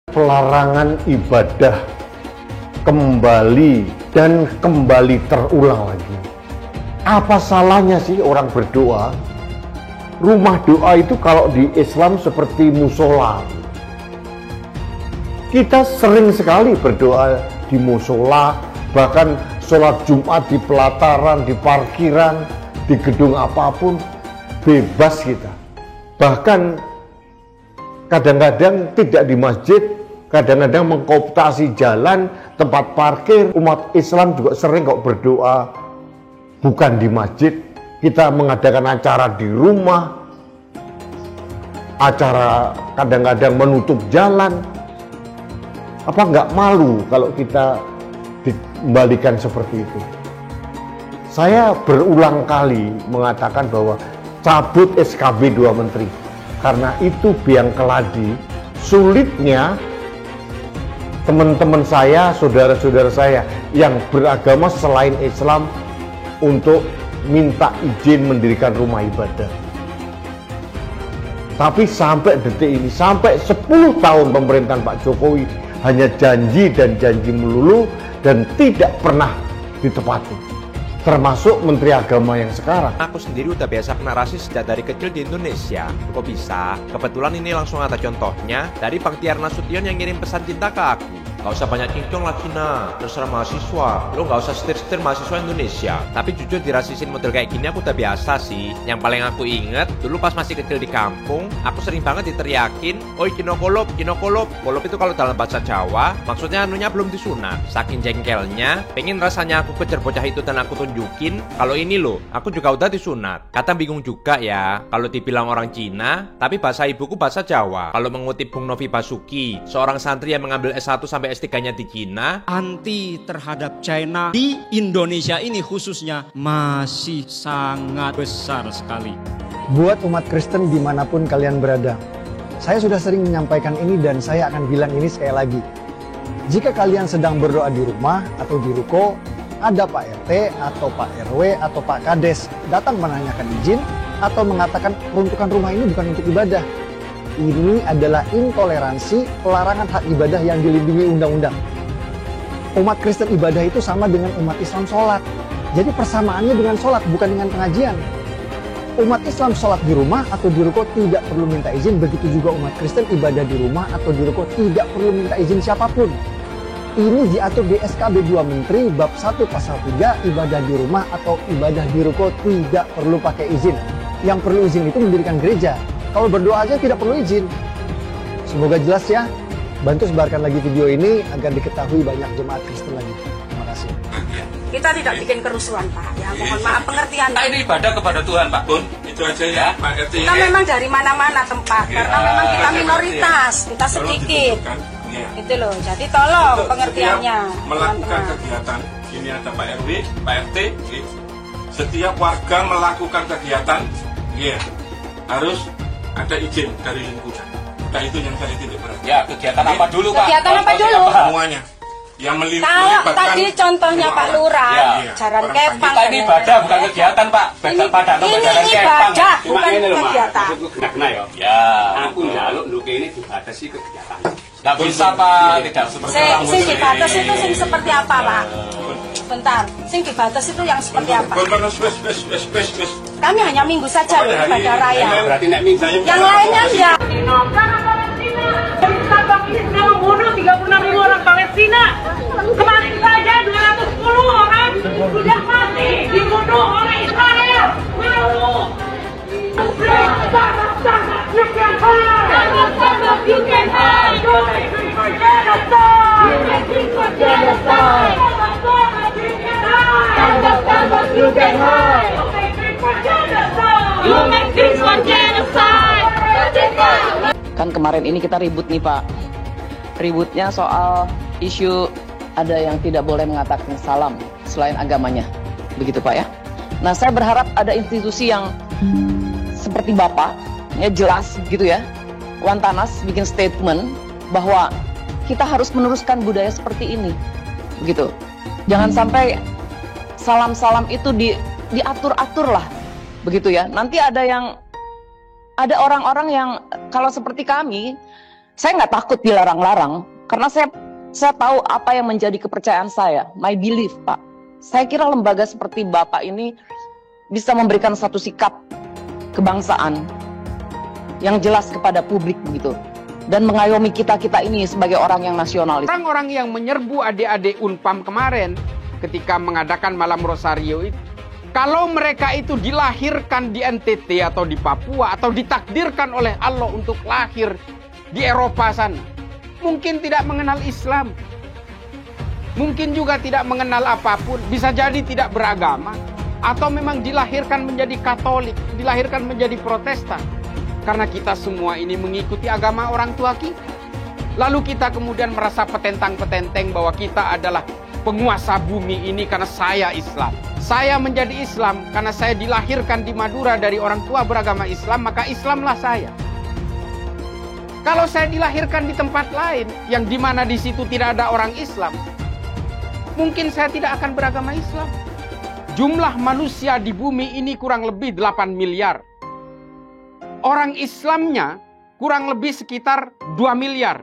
Pelarangan ibadah kembali dan kembali terulang lagi. Apa salahnya sih orang berdoa? Rumah doa itu kalau di Islam seperti musola. Kita sering sekali berdoa di musola, bahkan sholat Jumat di pelataran, di parkiran, di gedung apapun, bebas kita. Bahkan kadang-kadang tidak di masjid, kadang-kadang mengkooptasi jalan, tempat parkir. Umat Islam juga sering kok berdoa bukan di masjid. Kita mengadakan acara di rumah, acara kadang-kadang menutup jalan. Apa nggak malu kalau kita dikembalikan seperti itu? Saya berulang kali mengatakan bahwa cabut SKB 2 Menteri, karena itu biang keladi sulitnya teman-teman saya, saudara-saudara saya yang beragama selain Islam untuk minta izin mendirikan rumah ibadah. Tapi sampai detik ini, sampai 10 tahun pemerintahan Pak Jokowi hanya janji dan janji melulu dan tidak pernah ditepati. Termasuk Menteri Agama yang sekarang. Aku sendiri udah biasa kena rasis sejak dari kecil di Indonesia. Kok bisa? Kebetulan ini langsung ada contohnya dari Bang Tiar Nasution yang ngirim pesan cinta ke aku. Gak usah banyak cincong lah Cina, terserah mahasiswa. Lo gak usah setir-setir mahasiswa Indonesia. Tapi jujur dirasisin model kayak gini aku udah biasa sih. Yang paling aku inget, dulu pas masih kecil di kampung, aku sering banget diteriakin, "Oi kinokolop, kinokolop." Kolop itu kalau dalam bahasa Jawa, maksudnya anunya belum disunat. Saking jengkelnya, pengen rasanya aku kejar bocah itu dan aku tunjukin, kalau ini loh, aku juga udah disunat. Kadang bingung juga ya, kalau dibilang orang Cina, tapi bahasa ibuku bahasa Jawa. Kalau mengutip Bung Novi Basuki, seorang santri yang mengambil S1 sampai S3-nya di Cina, anti terhadap China di Indonesia ini khususnya masih sangat besar sekali. Buat umat Kristen dimanapun kalian berada, saya sudah sering menyampaikan ini dan saya akan bilang ini sekali lagi. Jika kalian sedang berdoa di rumah atau di ruko, ada Pak RT atau Pak RW atau Pak Kades datang menanyakan izin atau mengatakan peruntukan rumah ini bukan untuk ibadah. Ini adalah intoleransi, pelarangan hak ibadah yang dilindungi undang-undang. Umat Kristen ibadah itu sama dengan umat Islam sholat. Jadi persamaannya dengan sholat, bukan dengan pengajian. Umat Islam sholat di rumah atau di ruko tidak perlu minta izin. Begitu juga umat Kristen ibadah di rumah atau di ruko tidak perlu minta izin siapapun. Ini diatur di SKB 2 Menteri bab 1 pasal 3, ibadah di rumah atau ibadah di ruko tidak perlu pakai izin. Yang perlu izin itu mendirikan gereja. Kalau berdoa aja tidak perlu izin. Semoga jelas ya. Bantu sebarkan lagi video ini agar diketahui banyak jemaat Kristen lagi. Terima kasih. Kita tidak bikin kerusuhan, Pak. Ya, mohon maaf pengertian. Nah, ini ibadah kepada Tuhan, Pak Bun. Itu aja ya, Pak RT. Kita memang dari mana-mana tempat, karena memang kita minoritas, kita sedikit. Itu loh. Jadi tolong pengertiannya. Melakukan kegiatan. Ini ada Pak RW, Pak RT. Setiap warga melakukan kegiatan, harus ada izin dari lingkungan. Nah, itu yang saya tidak berat. Ya, kegiatan apa dulu, Pak? Kegiatan apa dulu? Semuanya. Yang kalau tadi contohnya Pak Lurah, jalan kepang. Kita ini ibadah bukan kegiatan, Pak. Ini ibadah, bukan kegiatan. Ya, aku njaluk lho kene dibatasi kegiatan. Nggak bisa, Pak. Tidak seperti itu. Sing dibatasi itu sing seperti apa, Pak? Bentar, sing dibatasi itu yang seperti apa? Kami hanya minggu saja loh ibadah raya. Yang lainnya enggak. Sabang ini sudah membunuh 36.000 orang Palestina. Kemarin saja 210 orang sudah mati dibunuh oleh Israel. Malu. Sangat, you can hide. Sangat, you can hide. You make me for genocide. You make me for genocide. Sangat, you can hide. Sangat, you can hide. You make me for genocide. You make me for genocide. Kan kemarin ini kita ribut nih Pak. Ributnya soal isu ada yang tidak boleh mengatakan salam selain agamanya. Begitu Pak ya. Nah saya berharap ada institusi yang seperti Bapak, ya jelas gitu ya. Wantanas bikin statement bahwa kita harus meneruskan budaya seperti ini. Begitu. Jangan sampai salam-salam itu diatur-atur lah. Begitu ya. Nanti ada orang-orang yang kalau seperti kami Saya nggak takut dilarang-larang, karena saya tahu apa yang menjadi kepercayaan saya, my belief, Pak. Saya kira lembaga seperti Bapak ini bisa memberikan satu sikap kebangsaan yang jelas kepada publik begitu, dan mengayomi kita-kita ini sebagai orang yang nasionalis. Orang-orang yang menyerbu adik-adik Unpam kemarin ketika mengadakan malam Rosario itu, kalau mereka itu dilahirkan di NTT atau di Papua atau ditakdirkan oleh Allah untuk lahir di Eropa sana, mungkin tidak mengenal Islam, mungkin juga tidak mengenal apapun, bisa jadi tidak beragama, atau memang dilahirkan menjadi Katolik, dilahirkan menjadi Protestan. Karena kita semua ini mengikuti agama orang tua kita. Lalu kita kemudian merasa petentang-petenteng bahwa kita adalah penguasa bumi ini karena saya Islam. Saya menjadi Islam karena saya dilahirkan di Madura dari orang tua beragama Islam, maka Islamlah saya. Kalau saya dilahirkan di tempat lain yang dimana di situ tidak ada orang Islam, mungkin saya tidak akan beragama Islam. Jumlah manusia di bumi ini kurang lebih 8 miliar. Orang Islamnya kurang lebih sekitar 2 miliar.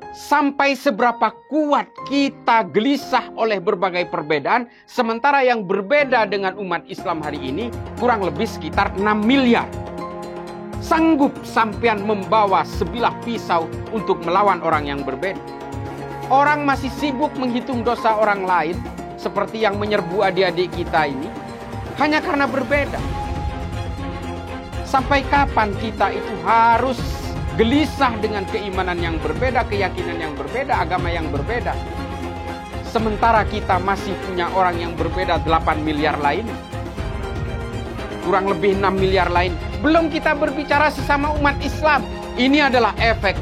Sampai seberapa kuat kita gelisah oleh berbagai perbedaan, sementara yang berbeda dengan umat Islam hari ini kurang lebih sekitar 6 miliar. Sanggup sampean membawa sebilah pisau untuk melawan orang yang berbeda? Orang masih sibuk menghitung dosa orang lain, seperti yang menyerbu adik-adik kita ini, hanya karena berbeda. Sampai kapan kita itu harus gelisah dengan keimanan yang berbeda, keyakinan yang berbeda, agama yang berbeda, sementara kita masih punya orang yang berbeda 8 miliar lain, kurang lebih 6 miliar lain. Belum kita berbicara sesama umat Islam. Ini adalah efek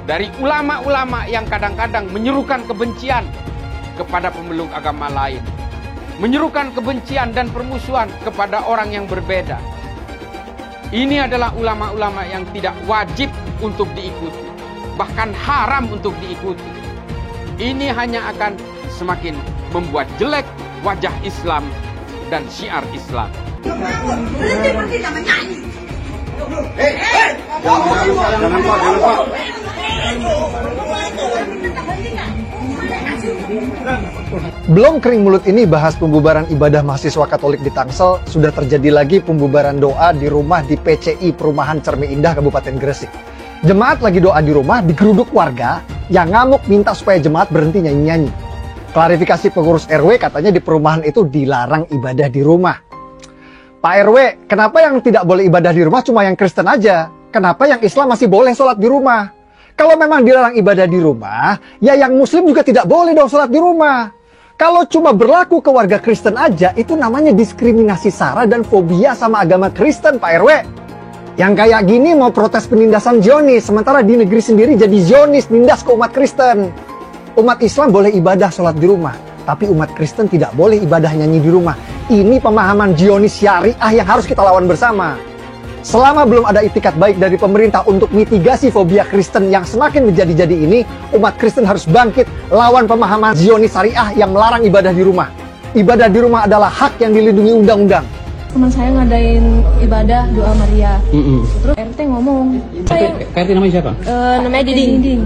dari ulama-ulama yang kadang-kadang menyerukan kebencian kepada pemeluk agama lain, menyerukan kebencian dan permusuhan kepada orang yang berbeda. Ini adalah ulama-ulama yang tidak wajib untuk diikuti, bahkan haram untuk diikuti. Ini hanya akan semakin membuat jelek wajah Islam dan syiar Islam. Belum kering mulut ini bahas pembubaran ibadah mahasiswa Katolik di Tangsel, sudah terjadi lagi pembubaran doa di rumah di PCI Perumahan Cermi Indah Kabupaten Gresik. Jemaat lagi doa di rumah, digeruduk warga yang ngamuk minta supaya jemaat berhenti nyanyi-nyanyi. Klarifikasi pengurus RW, katanya di perumahan itu dilarang ibadah di rumah. Pak RW, kenapa yang tidak boleh ibadah di rumah cuma yang Kristen aja? Kenapa yang Islam masih boleh sholat di rumah? Kalau memang dilarang ibadah di rumah, ya yang Muslim juga tidak boleh dong sholat di rumah. Kalau cuma berlaku ke warga Kristen aja, itu namanya diskriminasi SARA dan fobia sama agama Kristen, Pak RW. Yang kayak gini mau protes penindasan Zionis, sementara di negeri sendiri jadi Zionis, nindas ke umat Kristen. Umat Islam boleh ibadah sholat di rumah, tapi umat Kristen tidak boleh ibadah nyanyi di rumah. Ini pemahaman Zionis syariah yang harus kita lawan bersama. Selama belum ada itikat baik dari pemerintah untuk mitigasi fobia Kristen yang semakin menjadi-jadi ini, umat Kristen harus bangkit lawan pemahaman Zionis syariah yang melarang ibadah di rumah. Ibadah di rumah adalah hak yang dilindungi undang-undang. Teman saya ngadain ibadah doa Maria. Terus RT ngomong, RT namanya siapa? Namanya Diding.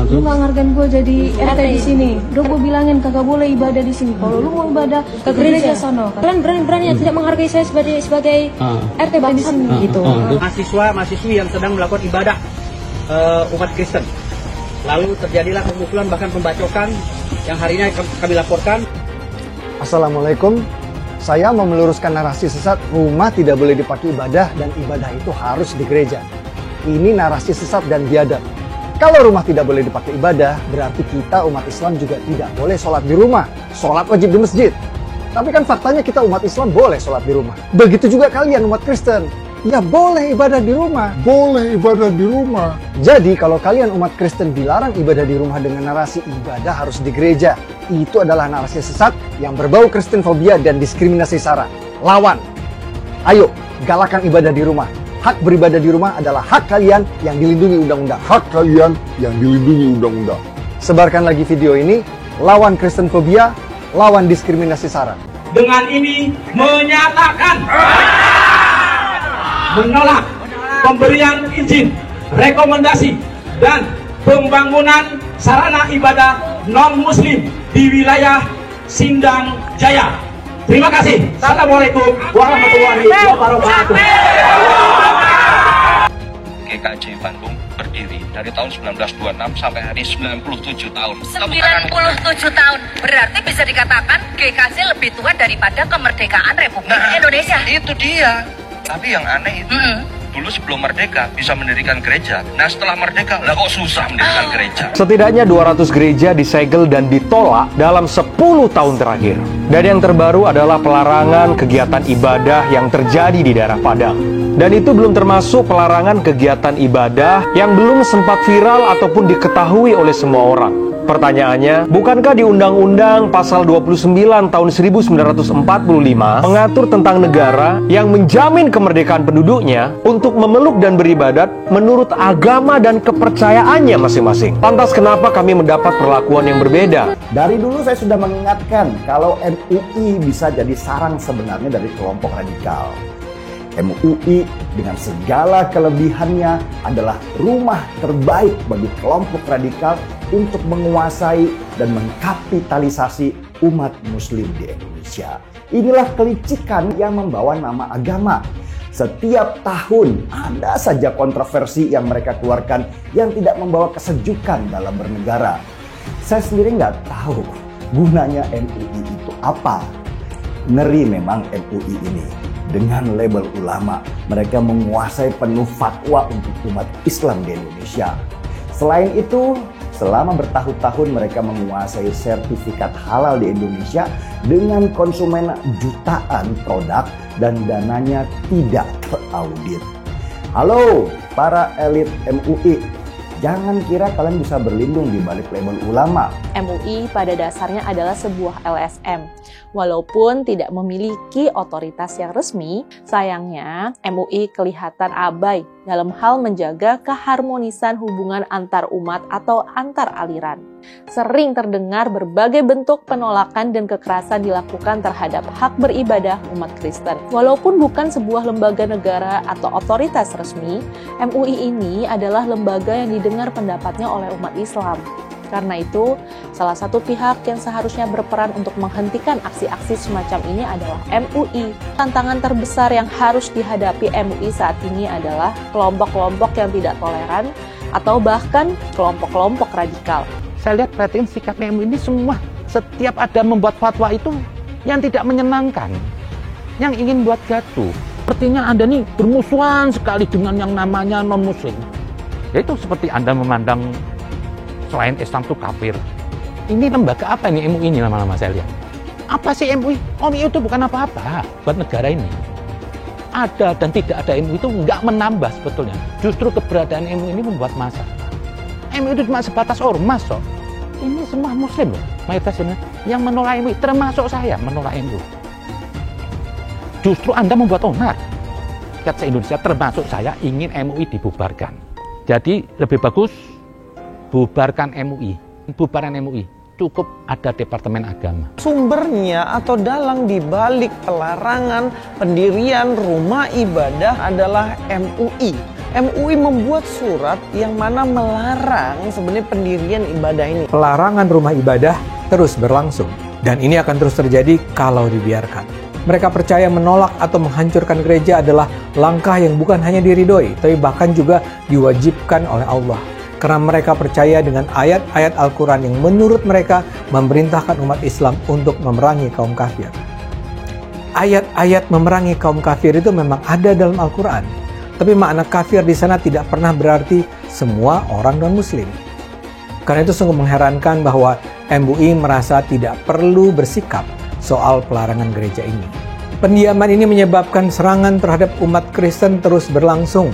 Lu nggak ngargain gue jadi RT di sini. Udah gue bilangin kagak boleh ibadah di sini. Kalau lu mau ibadah ke gereja sono. Kalian berani tidak menghargai saya sebagai RT di sini gitu. Mahasiswi yang sedang melakukan ibadah umat Kristen. Lalu terjadilah pemukulan bahkan pembacokan yang hari ini kami laporkan. Assalamualaikum. Saya mau meluruskan narasi sesat rumah tidak boleh dipakai ibadah dan ibadah itu harus di gereja. Ini narasi sesat dan biadab. Kalau rumah tidak boleh dipakai ibadah, berarti kita umat Islam juga tidak boleh sholat di rumah. Sholat wajib di masjid. Tapi kan faktanya kita umat Islam boleh sholat di rumah. Begitu juga kalian umat Kristen. Ya boleh ibadah di rumah. Boleh ibadah di rumah. Jadi kalau kalian umat Kristen dilarang ibadah di rumah dengan narasi ibadah harus di gereja, itu adalah narasi sesat yang berbau Kristenfobia dan diskriminasi SARA. Lawan. Ayo, galakan ibadah di rumah. Hak beribadah di rumah adalah hak kalian yang dilindungi undang-undang. Hak kalian yang dilindungi undang-undang. Sebarkan lagi video ini, lawan Kristenfobia, lawan diskriminasi SARA. Dengan ini menyatakan menolak pemberian izin rekomendasi dan pembangunan sarana ibadah non-muslim di wilayah Sindang Jaya. Terima kasih. Assalamualaikum warahmatullahi wabarakatuh. GKJ Bandung berdiri dari tahun 1926 sampai hari 97 tahun. 97 tahun. Berarti bisa dikatakan GKJ lebih tua daripada kemerdekaan Republik Indonesia. Itu dia. Tapi yang aneh itu, dulu sebelum merdeka bisa mendirikan gereja. Nah setelah merdeka, lah kok susah mendirikan gereja. Setidaknya 200 gereja disegel dan ditolak dalam 10 tahun terakhir. Dan yang terbaru adalah pelarangan kegiatan ibadah yang terjadi di daerah Padang. Dan itu belum termasuk pelarangan kegiatan ibadah yang belum sempat viral ataupun diketahui oleh semua orang. Pertanyaannya, bukankah di Undang-Undang Pasal 29 tahun 1945 mengatur tentang negara yang menjamin kemerdekaan penduduknya untuk memeluk dan beribadat menurut agama dan kepercayaannya masing-masing? Lantas kenapa kami mendapat perlakuan yang berbeda? Dari dulu saya sudah mengingatkan kalau MUI bisa jadi sarang sebenarnya dari kelompok radikal. MUI dengan segala kelebihannya adalah rumah terbaik bagi kelompok radikal untuk menguasai dan mengkapitalisasi umat muslim di Indonesia. Inilah kelicikan yang membawa nama agama. Setiap tahun ada saja kontroversi yang mereka keluarkan yang tidak membawa kesejukan dalam bernegara. Saya sendiri nggak tahu gunanya MUI itu apa. Ngeri memang MUI ini. Dengan label ulama, mereka menguasai penuh fatwa untuk umat Islam di Indonesia. Selain itu, selama bertahun-tahun mereka menguasai sertifikat halal di Indonesia dengan konsumen jutaan produk dan dananya tidak teraudit. Halo para elit MUI, jangan kira kalian bisa berlindung di balik label ulama. MUI pada dasarnya adalah sebuah LSM. Walaupun tidak memiliki otoritas yang resmi, sayangnya MUI kelihatan abai dalam hal menjaga keharmonisan hubungan antar umat atau antar aliran. Sering terdengar berbagai bentuk penolakan dan kekerasan dilakukan terhadap hak beribadah umat Kristen. Walaupun bukan sebuah lembaga negara atau otoritas resmi, MUI ini adalah lembaga yang didengar pendapatnya oleh umat Islam. Karena itu, salah satu pihak yang seharusnya berperan untuk menghentikan aksi-aksi semacam ini adalah MUI. Tantangan terbesar yang harus dihadapi MUI saat ini adalah kelompok-kelompok yang tidak toleran atau bahkan kelompok-kelompok radikal. Saya lihat perhatiin sikap MUI ini semua, setiap ada membuat fatwa itu yang tidak menyenangkan, yang ingin buat gaduh. Sepertinya Anda nih bermusuhan sekali dengan yang namanya non-muslim. Yaitu seperti Anda memandang selain Islam itu kafir. Ini lembaga apa ini MUI ini lama-lama saya lihat? Apa sih MUI? MUI itu bukan apa-apa buat negara ini. Ada dan tidak ada MUI itu nggak menambah sebetulnya. Justru keberadaan MUI ini membuat masalah. MUI itu cuma sebatas ormas kok. Ini semua muslim loh, mayoritas ini yang menolak MUI, termasuk saya menolak MUI. Justru Anda membuat onar. Rakyat se-Indonesia termasuk saya ingin MUI dibubarkan. Jadi lebih bagus bubarkan MUI, bubaran MUI, cukup ada Departemen Agama. Sumbernya atau dalang dibalik pelarangan pendirian rumah ibadah adalah MUI. MUI membuat surat yang mana melarang sebenarnya pendirian ibadah ini. Pelarangan rumah ibadah terus berlangsung, dan ini akan terus terjadi kalau dibiarkan. Mereka percaya menolak atau menghancurkan gereja adalah langkah yang bukan hanya diridhoi, tapi bahkan juga diwajibkan oleh Allah. Karena mereka percaya dengan ayat-ayat Al-Quran yang menurut mereka memerintahkan umat Islam untuk memerangi kaum kafir. Ayat-ayat memerangi kaum kafir itu memang ada dalam Al-Quran. Tapi makna kafir di sana tidak pernah berarti semua orang non-muslim. Karena itu sungguh mengherankan bahwa MUI merasa tidak perlu bersikap soal pelarangan gereja ini. Pendiaman ini menyebabkan serangan terhadap umat Kristen terus berlangsung.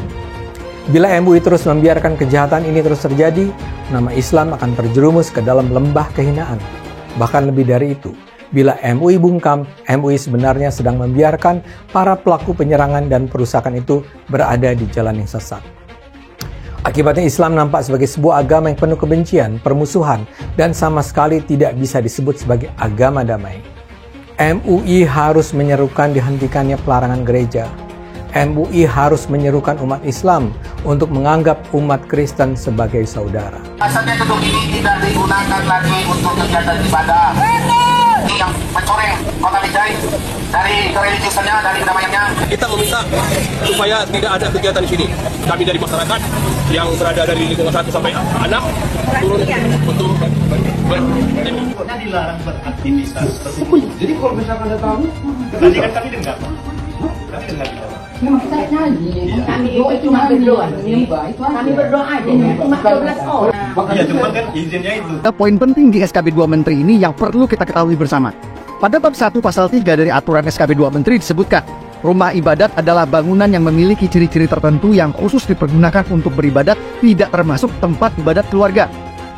Bila MUI terus membiarkan kejahatan ini terus terjadi, nama Islam akan terjerumus ke dalam lembah kehinaan. Bahkan lebih dari itu, bila MUI bungkam, MUI sebenarnya sedang membiarkan para pelaku penyerangan dan perusakan itu berada di jalan yang sesat. Akibatnya Islam nampak sebagai sebuah agama yang penuh kebencian, permusuhan, dan sama sekali tidak bisa disebut sebagai agama damai. MUI harus menyerukan dihentikannya pelarangan gereja. MUI harus menyerukan umat Islam untuk menganggap umat Kristen sebagai saudara. Asalnya gedung ini tidak digunakan lagi untuk kegiatan ibadah. Yang mencoreng kota Binjai dari kereligiusannya, dari kedamaiannya. Kita meminta supaya tidak ada kegiatan di sini. Kami dari masyarakat yang berada dari lingkungan 1 sampai 6 turun untuk dilarang beraktivitas tersebut. Jadi kalau misalkan ada tamu, tadi kan kami dengar. Kami dengar di bawah. Kami berdoa cuma 12 orang. Ya, cuma kan izinnya itu. Poin penting di SKB 2 Menteri ini yang perlu kita ketahui bersama. Pada bab 1 pasal 3 dari aturan SKB 2 Menteri disebutkan, rumah ibadat adalah bangunan yang memiliki ciri-ciri tertentu yang khusus dipergunakan untuk beribadat, tidak termasuk tempat ibadat keluarga.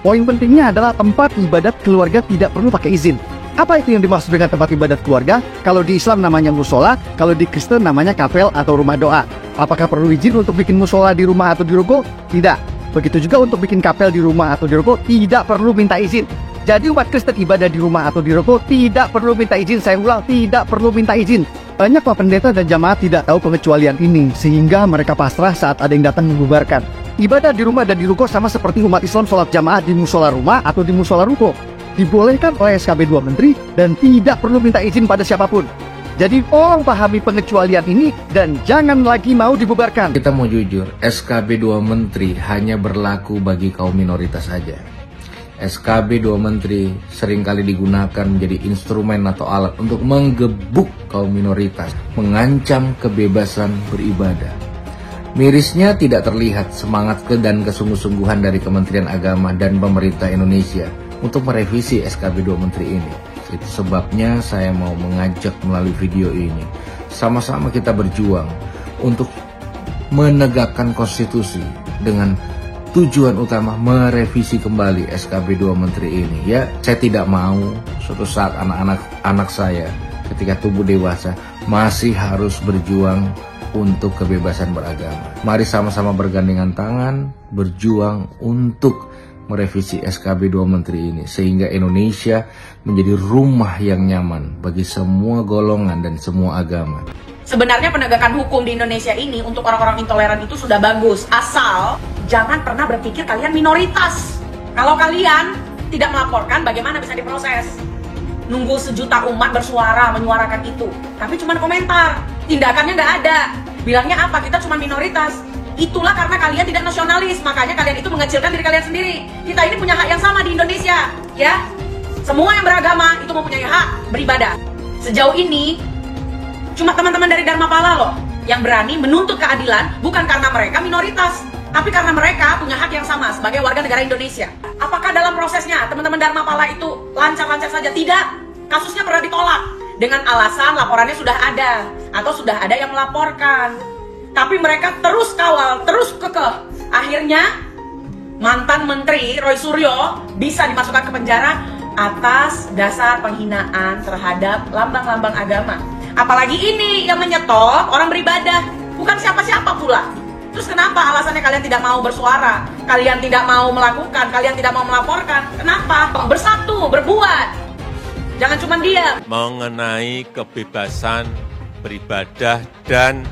Poin pentingnya adalah tempat ibadat keluarga tidak perlu pakai izin. Apa itu yang dimaksud dengan tempat ibadat keluarga? Kalau di Islam namanya musola, kalau di Kristen namanya kapel atau rumah doa. Apakah perlu izin untuk bikin musola di rumah atau di ruko? Tidak. Begitu juga untuk bikin kapel di rumah atau di ruko, tidak perlu minta izin. Jadi umat Kristen ibadah di rumah atau di ruko tidak perlu minta izin. Saya ulang, tidak perlu minta izin. Banyak Pak Pendeta dan jamaat tidak tahu pengecualian ini, sehingga mereka pasrah saat ada yang datang membubarkan. Ibadah di rumah dan di ruko sama seperti umat Islam sholat jamaah di musola rumah atau di musola ruko. Dibolehkan oleh SKB 2 Menteri dan tidak perlu minta izin pada siapapun. Jadi tolong pahami pengecualian ini dan jangan lagi mau dibubarkan. Kita mau jujur, SKB 2 Menteri hanya berlaku bagi kaum minoritas saja. SKB 2 Menteri seringkali digunakan menjadi instrumen atau alat untuk menggebuk kaum minoritas, mengancam kebebasan beribadah. Mirisnya tidak terlihat semangat dan kesungguh-sungguhan dari Kementerian Agama dan pemerintah Indonesia untuk merevisi SKB 2 Menteri ini. Itu sebabnya saya mau mengajak melalui video ini, sama-sama kita berjuang untuk menegakkan konstitusi dengan tujuan utama merevisi kembali SKB 2 Menteri ini. Ya, saya tidak mau suatu saat anak-anak saya ketika tumbuh dewasa masih harus berjuang untuk kebebasan beragama. Mari sama-sama bergandengan tangan, berjuang untuk merevisi SKB 2 Menteri ini sehingga Indonesia menjadi rumah yang nyaman bagi semua golongan dan semua agama. Sebenarnya penegakan hukum di Indonesia ini untuk orang-orang intoleran itu sudah bagus, asal jangan pernah berpikir kalian minoritas. Kalau kalian tidak melaporkan, bagaimana bisa diproses? Nunggu sejuta umat bersuara menyuarakan itu, tapi cuma komentar, tindakannya nggak ada. Bilangnya apa? Kita cuma minoritas. Itulah karena kalian tidak nasionalis, makanya kalian itu mengecilkan diri kalian sendiri. Kita ini punya hak yang sama di Indonesia, ya. Semua yang beragama itu mempunyai hak beribadah. Sejauh ini, cuma teman-teman dari Dharmapala loh yang berani menuntut keadilan, bukan karena mereka minoritas, tapi karena mereka punya hak yang sama sebagai warga negara Indonesia. Apakah dalam prosesnya teman-teman Dharmapala itu lancar-lancar saja? Tidak. Kasusnya pernah ditolak dengan alasan laporannya sudah ada atau sudah ada yang melaporkan. Tapi mereka terus kawal, terus kekeh. Akhirnya mantan Menteri Roy Suryo bisa dimasukkan ke penjara atas dasar penghinaan terhadap lambang-lambang agama. Apalagi ini yang menyetop orang beribadah, bukan siapa-siapa pula. Terus kenapa alasannya kalian tidak mau bersuara? Kalian tidak mau melakukan, kalian tidak mau melaporkan. Kenapa? Bersatu, berbuat. Jangan cuma diam. Mengenai kebebasan beribadah dan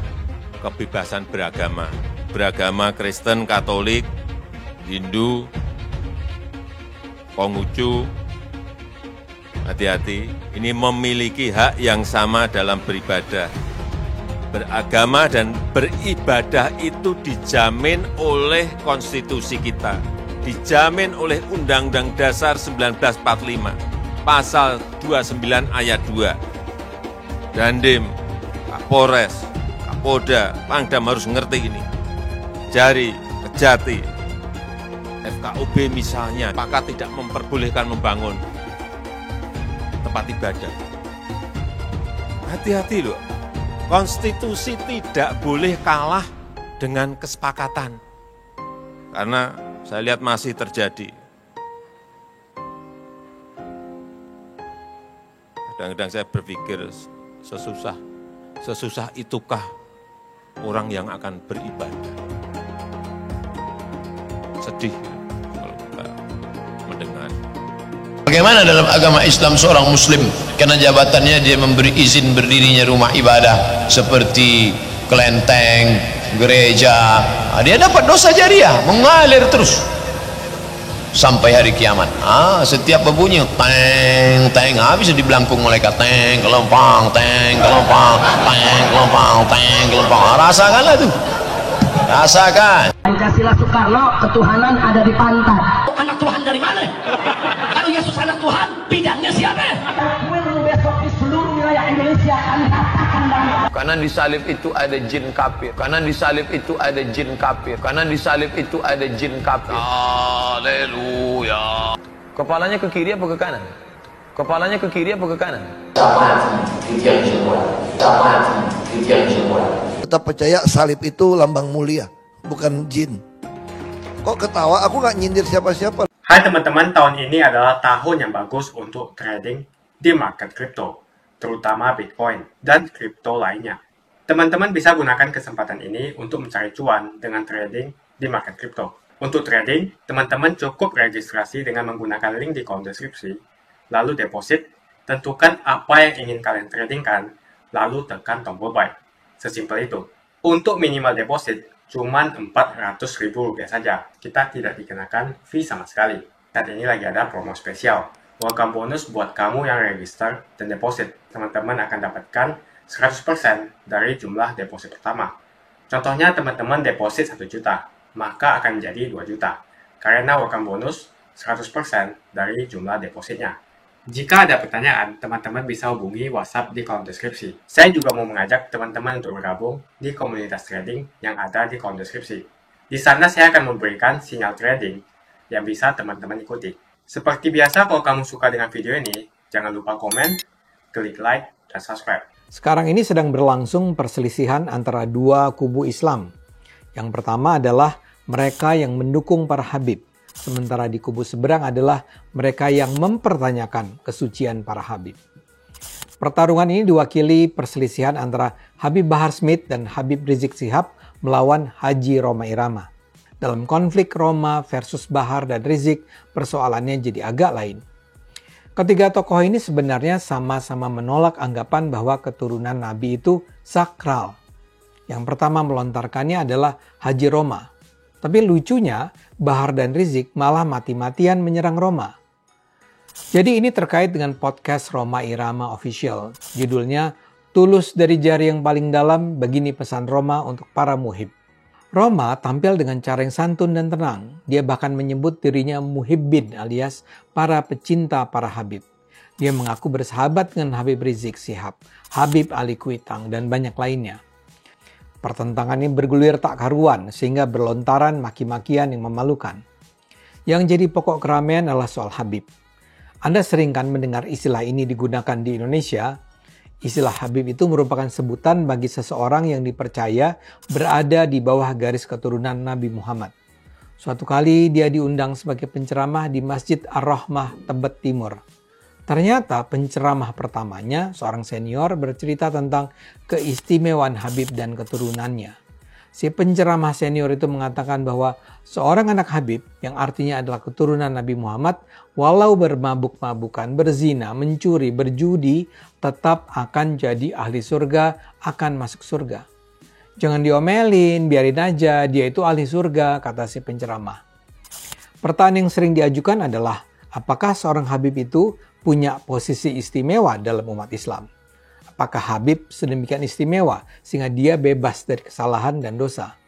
kebebasan beragama. Beragama Kristen, Katolik, Hindu, Konghucu, hati-hati, ini memiliki hak yang sama dalam beribadah. Beragama dan beribadah itu dijamin oleh konstitusi kita, dijamin oleh Undang-Undang Dasar 1945, Pasal 29 ayat 2. Dandim, Kapolres, Kapolda, Pangdam harus ngerti ini. Jari, Kejati, FKUB misalnya, maka tidak memperbolehkan membangun tempat ibadah. Hati-hati loh, konstitusi tidak boleh kalah dengan kesepakatan. Karena saya lihat masih terjadi. Kadang-kadang saya berpikir sesusah itukah orang yang akan beribadah. Sedih kalau kita mendengar. Bagaimana dalam agama Islam seorang muslim karena jabatannya dia memberi izin berdirinya rumah ibadah seperti kelenteng, gereja. Dia dapat dosa jariah, mengalir terus sampai hari kiamat. Setiap berbunyi teng teng, bisa dibelangkung malaikat, teng kelompang, teng kelompang, teng kelompang, teng kelompang. Rasakanlah tuh, rasakan. Pancasila Soekarno, ketuhanan ada di pantat. Anak Tuhan dari mana? Kalau Yesus anak Tuhan, bidangnya siapa? Besok di seluruh wilayah Indonesia kami katakan dalam. Karena di salib itu ada jin kafir. Karena di salib itu ada jin kafir. Karena di salib itu ada jin kafir. Haleluya. Kepalanya ke kiri apa ke kanan? Kepalanya ke kiri apa ke kanan? Tetap percaya salib itu lambang mulia, bukan jin. Kok ketawa? Aku nggak nyindir siapa-siapa. Hai teman-teman, tahun ini adalah tahun yang bagus untuk trading di market kripto, terutama Bitcoin dan kripto lainnya. Teman-teman bisa gunakan kesempatan ini untuk mencari cuan dengan trading di market kripto. Untuk trading, teman-teman cukup registrasi dengan menggunakan link di kolom deskripsi, lalu deposit, tentukan apa yang ingin kalian tradingkan, lalu tekan tombol buy. Sesimpel itu. Untuk minimal deposit, cuman Rp400.000 saja. Kita tidak dikenakan fee sama sekali. Saat ini lagi ada promo spesial. Welcome bonus buat kamu yang register dan deposit. Teman-teman akan dapatkan 100% dari jumlah deposit pertama. Contohnya teman-teman deposit 1 juta, maka akan menjadi 2 juta. Karena welcome bonus 100% dari jumlah depositnya. Jika ada pertanyaan, teman-teman bisa hubungi WhatsApp di kolom deskripsi. Saya juga mau mengajak teman-teman untuk bergabung di komunitas trading yang ada di kolom deskripsi. Di sana saya akan memberikan sinyal trading yang bisa teman-teman ikuti. Seperti biasa, kalau kamu suka dengan video ini, jangan lupa komen, klik like, dan subscribe. Sekarang ini sedang berlangsung perselisihan antara dua kubu Islam. Yang pertama adalah mereka yang mendukung para habib. Sementara di kubu seberang adalah mereka yang mempertanyakan kesucian para habib. Pertarungan ini diwakili perselisihan antara Habib Bahar Smith dan Habib Rizik Syihab melawan Haji Rhoma Irama. Dalam konflik Rhoma versus Bahar dan Rizik, persoalannya jadi agak lain. Ketiga tokoh ini sebenarnya sama-sama menolak anggapan bahwa keturunan Nabi itu sakral. Yang pertama melontarkannya adalah Haji Rhoma. Tapi lucunya, Bahar dan Rizik malah mati-matian menyerang Rhoma. Jadi ini terkait dengan podcast Rhoma Irama Official. Judulnya, Tulus dari Jari yang Paling Dalam, Begini Pesan Rhoma untuk Para Muhib. Rhoma tampil dengan cara yang santun dan tenang. Dia bahkan menyebut dirinya muhibbin alias para pecinta para habib. Dia mengaku bersahabat dengan Habib Rizik Syihab, Habib Ali Kuitang, dan banyak lainnya. Pertentangan ini bergulir tak karuan sehingga berlontaran maki-makian yang memalukan. Yang jadi pokok keramaian adalah soal Habib. Anda sering kan mendengar istilah ini digunakan di Indonesia? Istilah Habib itu merupakan sebutan bagi seseorang yang dipercaya berada di bawah garis keturunan Nabi Muhammad. Suatu kali dia diundang sebagai penceramah di Masjid Ar-Rahmah, Tebet Timur. Ternyata penceramah pertamanya, seorang senior, bercerita tentang keistimewaan Habib dan keturunannya. Si penceramah senior itu mengatakan bahwa seorang anak Habib, yang artinya adalah keturunan Nabi Muhammad, walau bermabuk-mabukan, berzina, mencuri, berjudi, tetap akan jadi ahli surga, akan masuk surga. Jangan diomelin, biarin aja, dia itu ahli surga, kata si penceramah. Pertanyaan yang sering diajukan adalah, apakah seorang Habib itu punya posisi istimewa dalam umat Islam? Apakah Habib sedemikian istimewa sehingga dia bebas dari kesalahan dan dosa?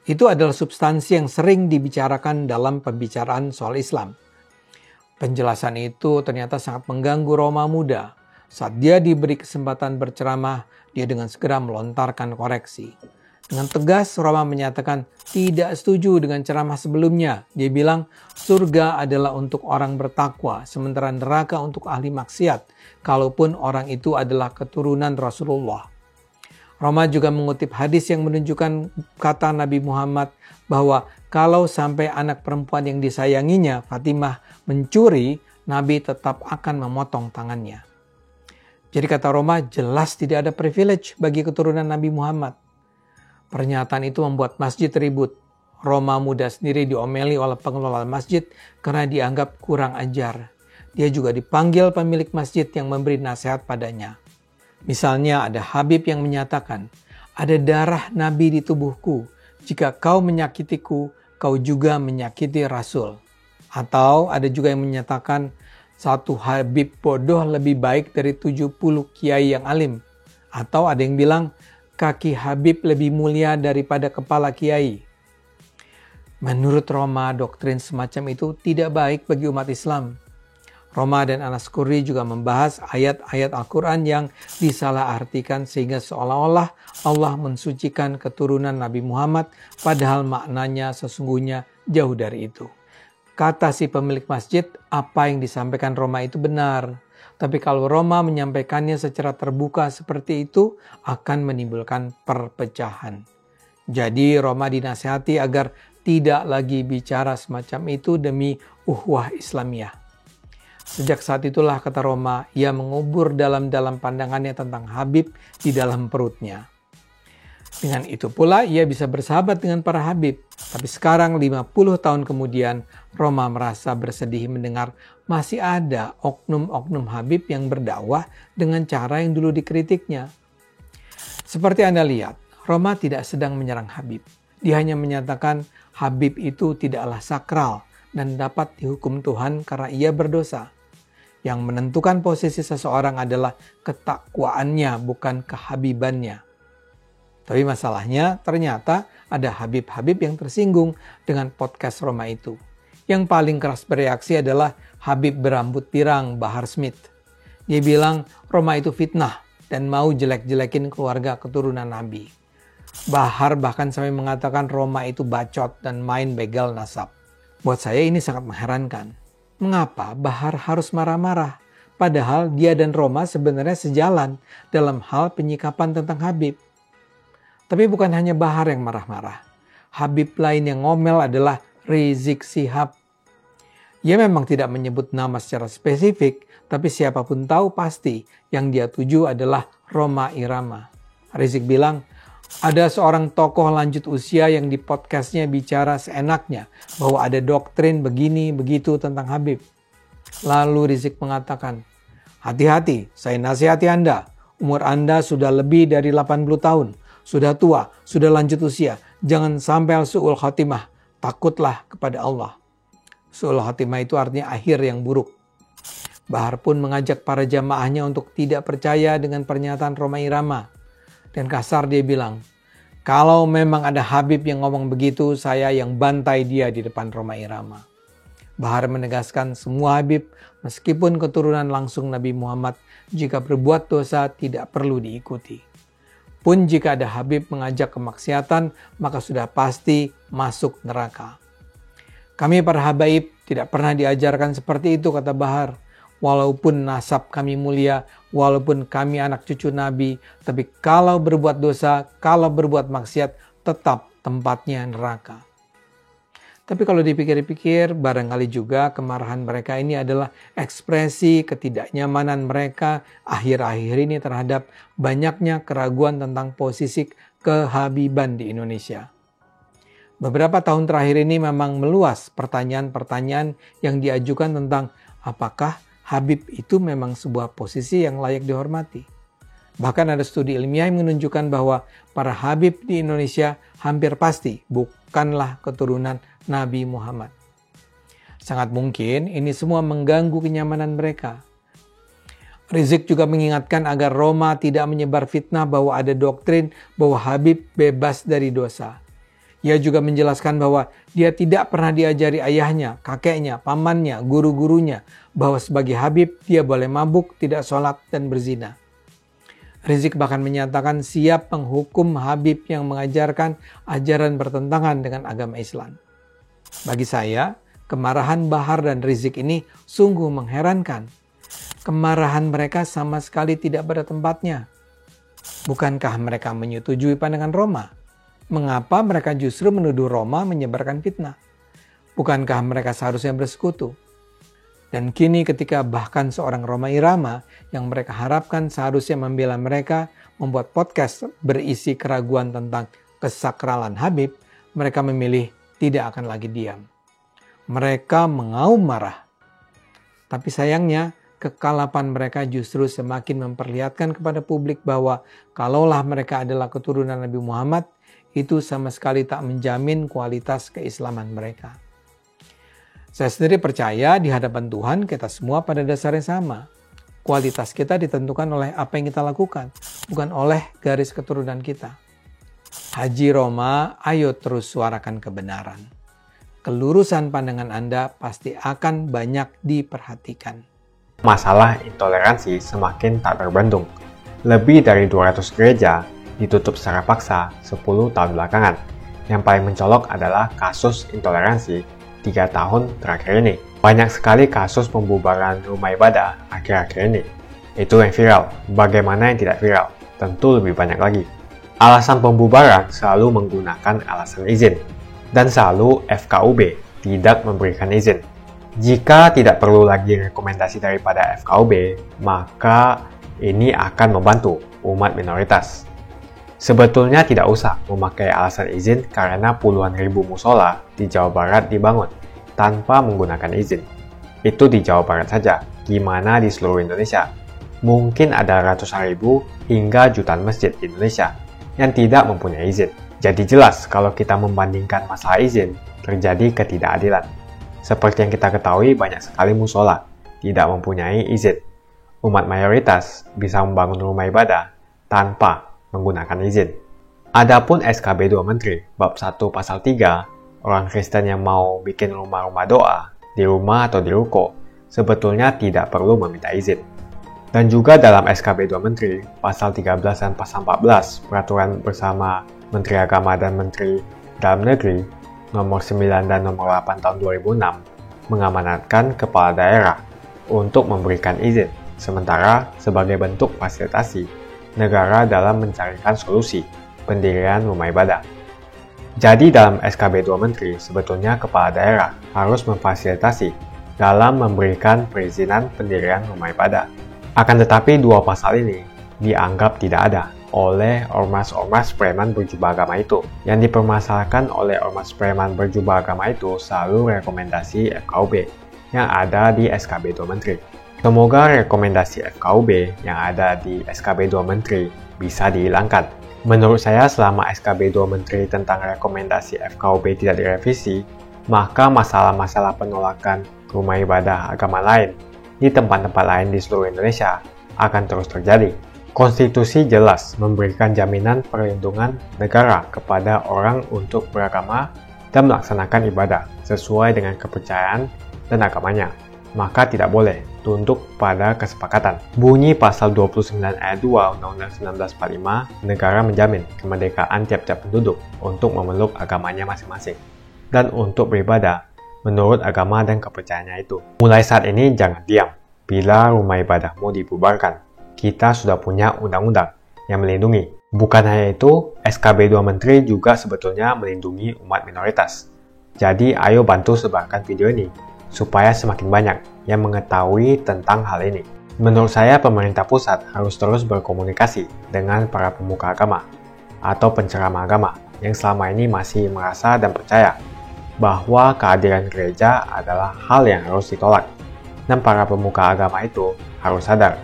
Itu adalah substansi yang sering dibicarakan dalam pembicaraan soal Islam. Penjelasan itu ternyata sangat mengganggu Rhoma muda. Saat dia diberi kesempatan berceramah, dia dengan segera melontarkan koreksi. Dengan tegas, Rhoma menyatakan tidak setuju dengan ceramah sebelumnya. Dia bilang, surga adalah untuk orang bertakwa, sementara neraka untuk ahli maksiat, kalaupun orang itu adalah keturunan Rasulullah. Rhoma juga mengutip hadis yang menunjukkan kata Nabi Muhammad bahwa kalau sampai anak perempuan yang disayanginya, Fatimah, mencuri, Nabi tetap akan memotong tangannya. Jadi kata Rhoma, jelas tidak ada privilege bagi keturunan Nabi Muhammad. Pernyataan itu membuat masjid ribut. Rhoma muda sendiri diomeli oleh pengelola masjid karena dianggap kurang ajar. Dia juga dipanggil pemilik masjid yang memberi nasihat padanya. Misalnya ada Habib yang menyatakan, Ada darah Nabi di tubuhku. Jika kau menyakitiku, kau juga menyakiti Rasul. Atau ada juga yang menyatakan satu Habib bodoh lebih baik dari 70 kiai yang alim. Atau ada yang bilang kaki Habib lebih mulia daripada kepala kiai. Menurut Roma, doktrin semacam itu tidak baik bagi umat Islam. Roma dan Al-Asquri juga membahas ayat-ayat Al-Quran yang disalahartikan sehingga seolah-olah Allah mensucikan keturunan Nabi Muhammad, padahal maknanya sesungguhnya jauh dari itu. Kata si pemilik masjid, apa yang disampaikan Roma itu benar. Tapi kalau Roma menyampaikannya secara terbuka seperti itu, akan menimbulkan perpecahan. Jadi Roma dinasihati agar tidak lagi bicara semacam itu demi uhwah Islamiyah. Sejak saat itulah, kata Roma, ia mengubur dalam-dalam pandangannya tentang Habib di dalam perutnya. Dengan itu pula ia bisa bersahabat dengan para Habib. Tapi sekarang 50 tahun kemudian, Roma merasa bersedih mendengar masih ada oknum-oknum Habib yang berdakwah dengan cara yang dulu dikritiknya. Seperti Anda lihat, Roma tidak sedang menyerang Habib. Dia hanya menyatakan Habib itu tidaklah sakral dan dapat dihukum Tuhan karena ia berdosa. Yang menentukan posisi seseorang adalah ketakwaannya, bukan kehabibannya. Tapi masalahnya ternyata ada Habib-Habib yang tersinggung dengan podcast Roma itu. Yang paling keras bereaksi adalah Habib berambut pirang, Bahar Smith. Dia bilang Roma itu fitnah dan mau jelek-jelekin keluarga keturunan Nabi. Bahar bahkan sampai mengatakan Roma itu bacot dan main begal nasab. Buat saya ini sangat mengherankan. Mengapa Bahar harus marah-marah? Padahal dia dan Roma sebenarnya sejalan dalam hal penyikapan tentang Habib. Tapi bukan hanya Bahar yang marah-marah. Habib lain yang ngomel adalah Rizik Syihab. Ia memang tidak menyebut nama secara spesifik, tapi siapapun tahu pasti yang dia tuju adalah Rhoma Irama. Rizik bilang, ada seorang tokoh lanjut usia yang di podcastnya bicara seenaknya bahwa ada doktrin begini begitu tentang Habib. Lalu Rizik mengatakan, hati-hati, saya nasihati Anda. Umur Anda sudah lebih dari 80 tahun. Sudah tua, sudah lanjut usia. Jangan sampai su'ul khotimah. Takutlah kepada Allah. Su'ul khotimah itu artinya akhir yang buruk. Bahar pun mengajak para jamaahnya untuk tidak percaya dengan pernyataan Rhoma Irama. Dan kasar dia bilang, kalau memang ada Habib yang ngomong begitu, saya yang bantai dia di depan Rhoma Irama. Bahar menegaskan semua Habib, meskipun keturunan langsung Nabi Muhammad, jika berbuat dosa tidak perlu diikuti. Pun jika ada Habib mengajak kemaksiatan, maka sudah pasti masuk neraka. Kami para habaib tidak pernah diajarkan seperti itu, kata Bahar. Walaupun nasab kami mulia, walaupun kami anak cucu Nabi, tapi kalau berbuat dosa, kalau berbuat maksiat, tetap tempatnya neraka. Tapi kalau dipikir-pikir, barangkali juga kemarahan mereka ini adalah ekspresi ketidaknyamanan mereka akhir-akhir ini terhadap banyaknya keraguan tentang posisi kehabiban di Indonesia. Beberapa tahun terakhir ini memang meluas pertanyaan-pertanyaan yang diajukan tentang apakah Habib itu memang sebuah posisi yang layak dihormati. Bahkan ada studi ilmiah yang menunjukkan bahwa para Habib di Indonesia hampir pasti bukanlah keturunan Nabi Muhammad. Sangat mungkin ini semua mengganggu kenyamanan mereka. Rizik juga mengingatkan agar Rhoma tidak menyebar fitnah bahwa ada doktrin bahwa Habib bebas dari dosa. Ia juga menjelaskan bahwa dia tidak pernah diajari ayahnya, kakeknya, pamannya, guru-gurunya bahwa sebagai Habib dia boleh mabuk, tidak sholat, dan berzina. Rizik bahkan menyatakan siap menghukum Habib yang mengajarkan ajaran bertentangan dengan agama Islam. Bagi saya, kemarahan Bahar dan Rizik ini sungguh mengherankan. Kemarahan mereka sama sekali tidak pada tempatnya. Bukankah mereka menyetujui pandangan Rhoma? Mengapa mereka justru menuduh Rhoma menyebarkan fitnah? Bukankah mereka seharusnya bersekutu? Dan kini ketika bahkan seorang Rhoma Irama yang mereka harapkan seharusnya membela mereka membuat podcast berisi keraguan tentang kesakralan Habib, mereka memilih tidak akan lagi diam. Mereka mengaum marah. Tapi sayangnya kekalapan mereka justru semakin memperlihatkan kepada publik bahwa kalaulah mereka adalah keturunan Nabi Muhammad, itu sama sekali tak menjamin kualitas keislaman mereka. Saya sendiri percaya di hadapan Tuhan kita semua pada dasarnya sama. Kualitas kita ditentukan oleh apa yang kita lakukan, bukan oleh garis keturunan kita. Haji Roma, ayo terus suarakan kebenaran. Kelurusan pandangan Anda pasti akan banyak diperhatikan. Masalah intoleransi semakin tak terbendung. Lebih dari 200 gereja ditutup secara paksa 10 tahun belakangan. Yang paling mencolok adalah kasus intoleransi 3 tahun terakhir ini. Banyak sekali kasus pembubaran rumah ibadah akhir-akhir ini. Itu yang viral. Bagaimana yang tidak viral? Tentu lebih banyak lagi. Alasan pembubaran selalu menggunakan alasan izin. Dan selalu FKUB tidak memberikan izin. Jika tidak perlu lagi rekomendasi daripada FKUB, maka ini akan membantu umat minoritas. Sebetulnya tidak usah memakai alasan izin karena puluhan ribu musola di Jawa Barat dibangun tanpa menggunakan izin. Itu di Jawa Barat saja, gimana di seluruh Indonesia? Mungkin ada ratusan ribu hingga jutaan masjid di Indonesia yang tidak mempunyai izin. Jadi jelas kalau kita membandingkan masalah izin, terjadi ketidakadilan. Seperti yang kita ketahui, banyak sekali musola tidak mempunyai izin. Umat mayoritas bisa membangun rumah ibadah tanpa menggunakan izin. Adapun SKB 2 Menteri, bab 1 pasal 3, orang Kristen yang mau bikin rumah-rumah doa di rumah atau di ruko, sebetulnya tidak perlu meminta izin. Dan juga dalam SKB 2 Menteri, pasal 13 dan pasal 14, peraturan bersama Menteri Agama dan Menteri Dalam Negeri, nomor 9 dan nomor 8 tahun 2006, mengamanatkan kepala daerah untuk memberikan izin, sementara sebagai bentuk fasilitasi negara dalam mencarikan solusi pendirian rumah ibadah. Jadi dalam SKB 2 Menteri, sebetulnya kepala daerah harus memfasilitasi dalam memberikan perizinan pendirian rumah ibadah. Akan tetapi dua pasal ini dianggap tidak ada oleh ormas-ormas preman berjubah agama itu. Yang dipermasalahkan oleh ormas preman berjubah agama itu selalu rekomendasi FKUB yang ada di SKB 2 Menteri. Semoga rekomendasi FKUB yang ada di SKB 2 Menteri bisa dihilangkan. Menurut saya selama SKB 2 Menteri tentang rekomendasi FKUB tidak direvisi, maka masalah-masalah penolakan rumah ibadah agama lain di tempat-tempat lain di seluruh Indonesia akan terus terjadi. Konstitusi jelas memberikan jaminan perlindungan negara kepada orang untuk beragama dan melaksanakan ibadah sesuai dengan kepercayaan dan agamanya. Maka tidak boleh tunduk pada kesepakatan. Bunyi pasal 29 ayat 2 Undang-Undang 1945, negara menjamin kemerdekaan tiap-tiap penduduk untuk memeluk agamanya masing-masing dan untuk beribadah menurut agama dan kepercayaannya itu. Mulai saat ini jangan diam. Bila rumah ibadahmu dibubarkan, kita sudah punya undang-undang yang melindungi. Bukan hanya itu, SKB 2 Menteri juga sebetulnya melindungi umat minoritas. Jadi ayo bantu sebarkan video ini supaya semakin banyak yang mengetahui tentang hal ini. Menurut saya pemerintah pusat harus terus berkomunikasi dengan para pemuka agama atau penceramah agama yang selama ini masih merasa dan percaya bahwa kehadiran gereja adalah hal yang harus ditolak. Dan para pemuka agama itu harus sadar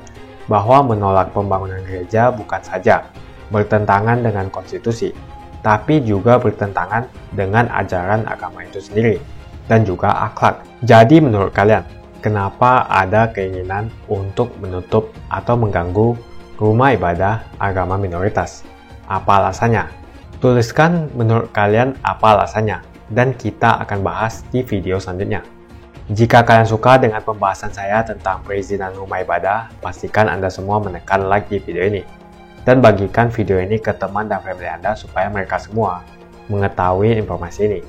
bahwa menolak pembangunan gereja bukan saja bertentangan dengan konstitusi, tapi juga bertentangan dengan ajaran agama itu sendiri dan juga akhlak. Jadi menurut kalian, kenapa ada keinginan untuk menutup atau mengganggu rumah ibadah agama minoritas? Apa alasannya? Tuliskan menurut kalian apa alasannya, dan kita akan bahas di video selanjutnya. Jika kalian suka dengan pembahasan saya tentang perizinan rumah ibadah, pastikan Anda semua menekan like di video ini. Dan bagikan video ini ke teman dan family Anda supaya mereka semua mengetahui informasi ini.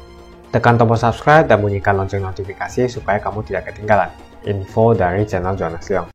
Tekan tombol subscribe dan bunyikan lonceng notifikasi supaya kamu tidak ketinggalan info dari channel Jonas Leong.